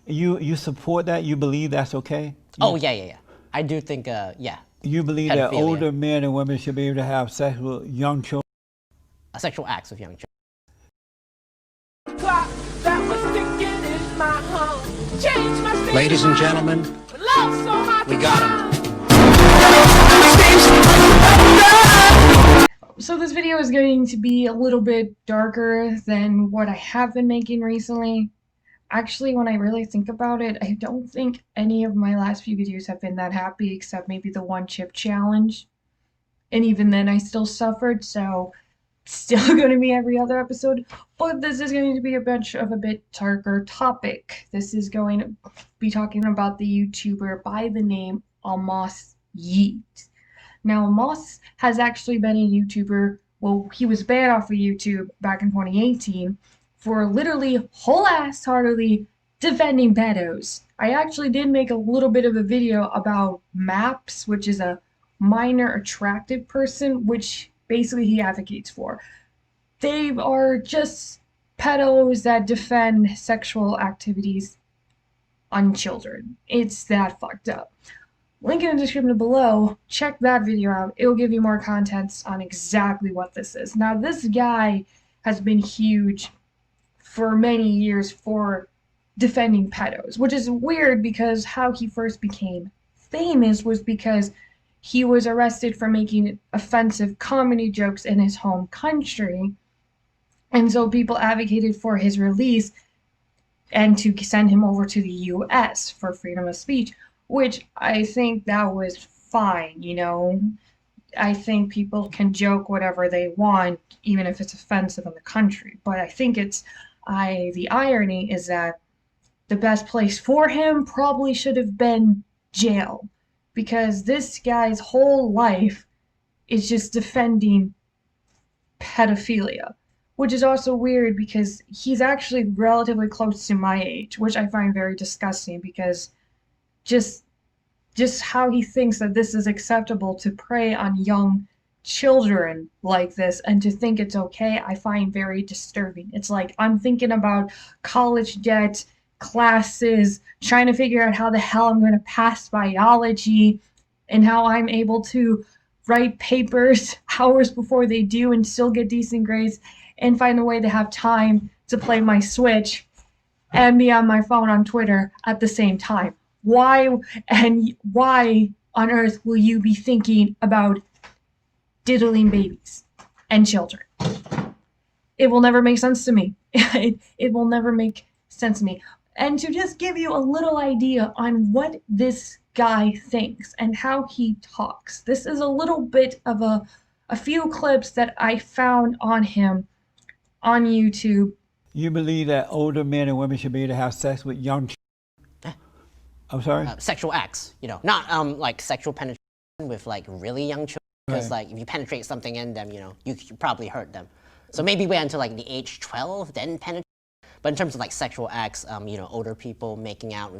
You support that? You believe that's okay? Oh, yeah. I do think, yeah, You believe that pedophilia, older men and women should be able to have sex with young children? sexual acts with young children. Ladies and gentlemen, we got him. So this video is going to be a little bit darker than what I have been making recently. Actually, when I really think about it, I don't think any of my last few videos have been that happy, except maybe the one chip challenge. And even then I still suffered, so still going to be every other episode. But this is going to be a bit darker topic. This is going to be talking about the YouTuber by the name Amos Yee. Now, Amos has actually been a YouTuber. Well, he was banned off of YouTube back in 2018 for literally whole-ass-heartedly defending pedos. I actually did make a little bit of a video about MAPS, which is a minor attractive person, which basically he advocates for. They are just pedos that defend sexual activities on children. It's that fucked up. Link in the description below. Check that video out. It will give you more context on exactly what this is. Now, this guy has been huge for many years for defending pedos, which is weird because how he first became famous was because he was arrested for making offensive comedy jokes in his home country. And so people advocated for his release and to send him over to the US for freedom of speech, which I think that was fine, you know. I think people can joke whatever they want, even if it's offensive in the country. But I think the irony is that the best place for him probably should have been jail, because this guy's whole life is just defending pedophilia, which is also weird because he's actually relatively close to my age, which I find very disgusting because just how he thinks that this is acceptable to prey on young children like this and to think it's okay, I find very disturbing. It's like I'm thinking about college debt, classes, trying to figure out how the hell I'm going to pass biology and how I'm able to write papers hours before they do and still get decent grades and find a way to have time to play my Switch and be on my phone on Twitter at the same time. Why on earth will you be thinking about diddling babies and children? It will never make sense to me. It will never make sense to me. And to just give you a little idea on what this guy thinks and how he talks, this is a little bit of a few clips that I found on him on YouTube. You believe that older men and women should be able to have sex with young children? I'm sorry? Sexual acts, you know, not like sexual penetration with like really young children, because like if you penetrate something in them, you know, you probably hurt them. So maybe wait until like the age 12, then penetrate. But in terms of like sexual acts, you know, older people making out,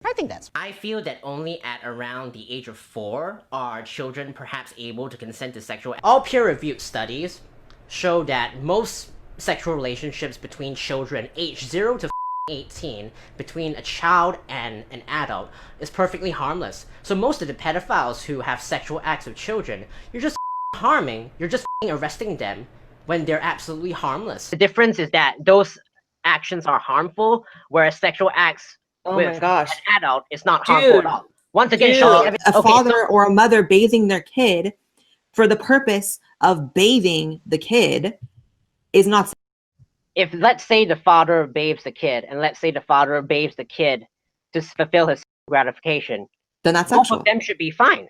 I think that's... I feel that only at around the age of 4 are children perhaps able to consent to sexual... All peer-reviewed studies show that most sexual relationships between children aged 0 to 18 between a child and an adult is perfectly harmless. So most of the pedophiles who have sexual acts with children, you're just harming, you're just arresting them when they're absolutely harmless. The difference is that those actions are harmful, whereas sexual acts with an adult is not harmful at all. Once again, a father or a mother bathing their kid for the purpose of bathing the kid is not. If let's say the father bathes the kid, and let's say the father bathes the kid to fulfill his gratification, then that's both sexual. of them should be fine.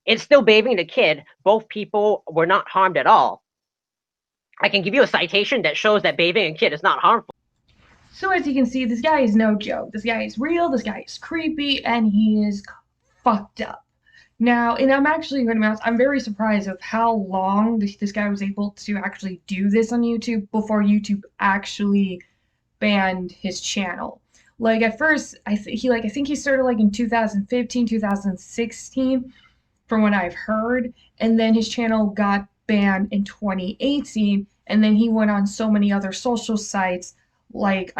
It's still bathing the kid. Both people were not harmed at all. I can give you a citation that shows that bathing a kid is not harmful. So as you can see, this guy is no joke. This guy is real, this guy is creepy, and he is fucked up. Now, and I'm actually going to be honest, I'm very surprised of how long this guy was able to actually do this on YouTube before YouTube actually banned his channel. Like at first, I think he started like in 2015, 2016, from what I've heard, and then his channel got banned in 2018, and then he went on so many other social sites like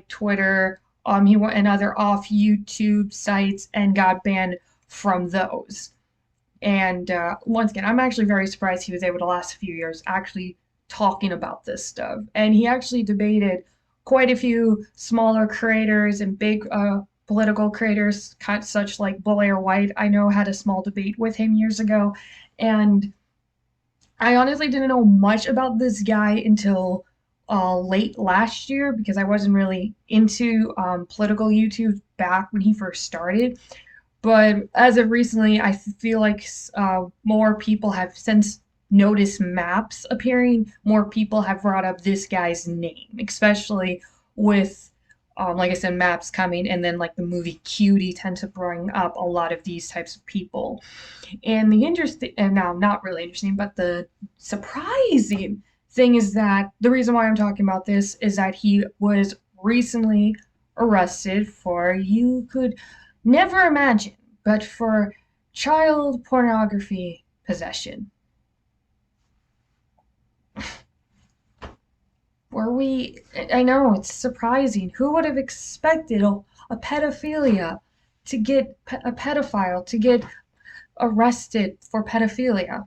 Twitter, He went and other off YouTube sites and got banned from those. And once again, I'm actually very surprised he was able to last a few years actually talking about this stuff. And he actually debated quite a few smaller creators and big political creators, such like Blair White. I know had a small debate with him years ago. And I honestly didn't know much about this guy until late last year because I wasn't really into political YouTube back when he first started. But as of recently, I feel like more people have since noticed maps appearing. More people have brought up this guy's name, especially with, like I said, maps coming, and then like the movie Cutie tend to bring up a lot of these types of people. And the interesting, and now not really interesting, but the surprising thing is that the reason why I'm talking about this is that he was recently arrested for, you could never imagine, but for child pornography possession. I know, it's surprising. Who would have expected a pedophilia to get, a pedophile to get arrested for pedophilia?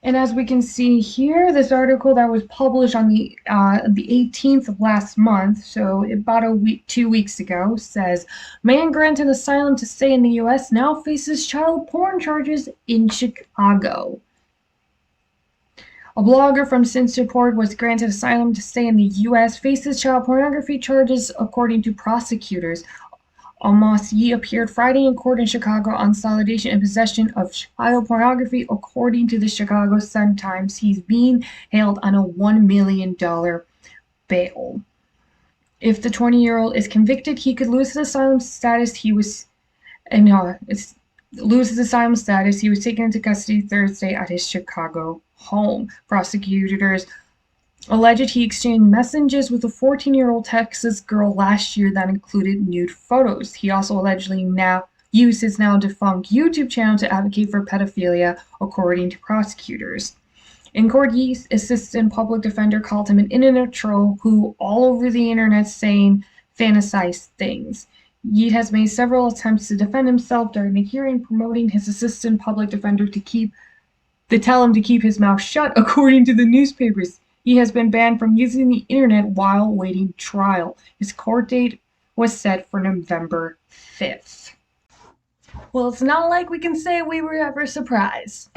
And as we can see here, this article that was published on the 18th of last month, so about 2 weeks ago, says, man granted asylum to stay in the U.S. now faces child porn charges in Chicago. A blogger from Cinsterport was granted asylum to stay in the U.S. faces child pornography charges, according to prosecutors. Amos Yee appeared Friday in court in Chicago on solidation and possession of child pornography. According to the Chicago Sun-Times, he's being held on a $1 million bail. If the 20-year-old is convicted, he could lose his asylum status. He was taken into custody Thursday at his Chicago home. Prosecutors alleged he exchanged messages with a 14-year-old Texas girl last year that included nude photos. He also allegedly now used his now defunct YouTube channel to advocate for pedophilia, according to prosecutors. In court, Yee's assistant public defender called him an internet troll who all over the internet saying fantasized things. Yee has made several attempts to defend himself during the hearing, promoting his assistant public defender to tell him to keep his mouth shut, according to the newspapers. He has been banned from using the internet while waiting trial. His court date was set for November 5th. Well, it's not like we can say we were ever surprised.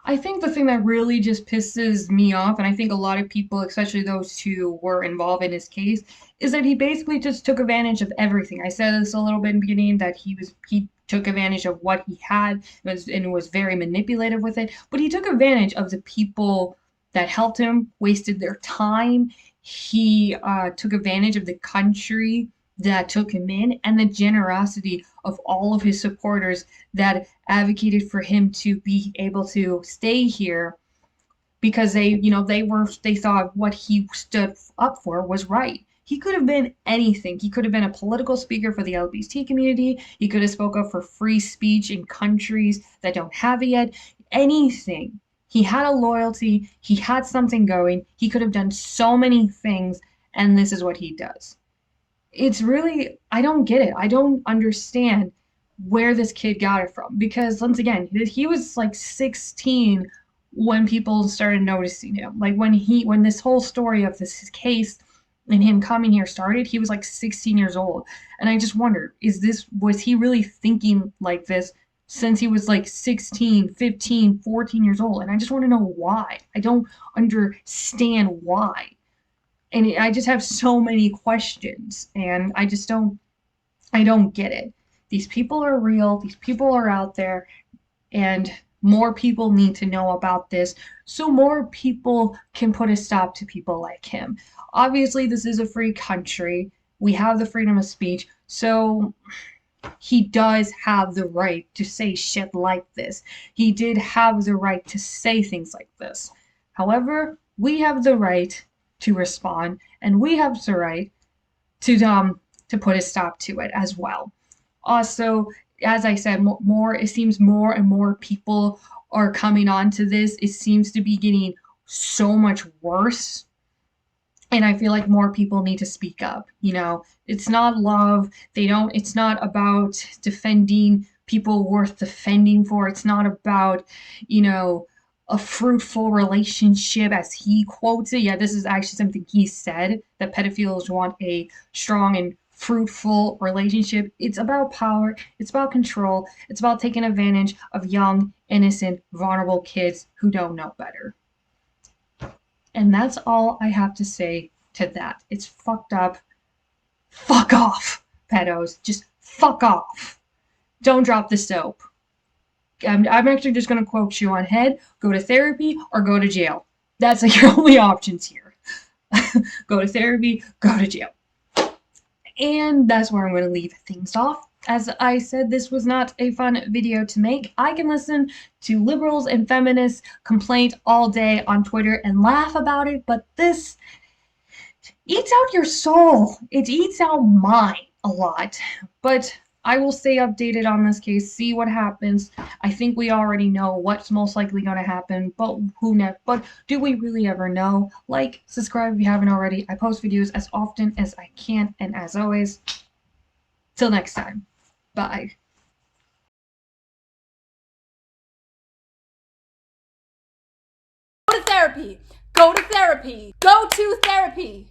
I think the thing that really just pisses me off, and I think a lot of people, especially those who were involved in his case, is that he basically just took advantage of everything. I said this a little bit in the beginning, that he took advantage of what he had and was very manipulative with it, but he took advantage of the people that helped him, wasted their time. He took advantage of the country that took him in and the generosity of all of his supporters that advocated for him to be able to stay here because they thought what he stood up for was right. He could have been anything. He could have been a political speaker for the LGBT community. He could have spoke up for free speech in countries that don't have it yet. Anything. He had a loyalty. He had something going. He could have done so many things, and this is what he does. It's really, I don't get it. I don't understand where this kid got it from, because once again, he was like 16 when people started noticing him. Like when this whole story of this case and him coming here started, he was like 16 years old. And I just wonder, was he really thinking like this since he was like 16, 15, 14 years old? And I just want to know why. I don't understand why. And I just have so many questions, and I don't get it. These people are real. These people are out there, and more people need to know about this so more people can put a stop to people like him. Obviously, this is a free country. We have the freedom of speech, so he does have the right to say shit like this. He did have the right to say things like this. However, we have the right to respond, and we have the right to put a stop to it as well. Also, as I said, it seems more and more people are coming on to this. It seems to be getting so much worse. And I feel like more people need to speak up. You know, it's not love. It's not about defending people worth defending for. It's not about, you know, a fruitful relationship as he quotes it. Yeah, this is actually something he said, that pedophiles want a strong and fruitful relationship. It's about power. It's about control. It's about taking advantage of young, innocent, vulnerable kids who don't know better. And that's all I have to say to that. It's fucked up. Fuck off, pedos. Just fuck off. Don't drop the soap. I'm actually just going to quote you on head. Go to therapy or go to jail. That's like your only options here. Go to therapy, go to jail. And that's where I'm going to leave things off. As I said, this was not a fun video to make. I can listen to liberals and feminists complain all day on Twitter and laugh about it, but this eats out your soul. It eats out mine a lot. But I will stay updated on this case, see what happens. I think we already know what's most likely going to happen, but who knows? But do we really ever know? Like, subscribe if you haven't already. I post videos as often as I can, and as always, till next time. Bye. Go to therapy. Go to therapy. Go to therapy.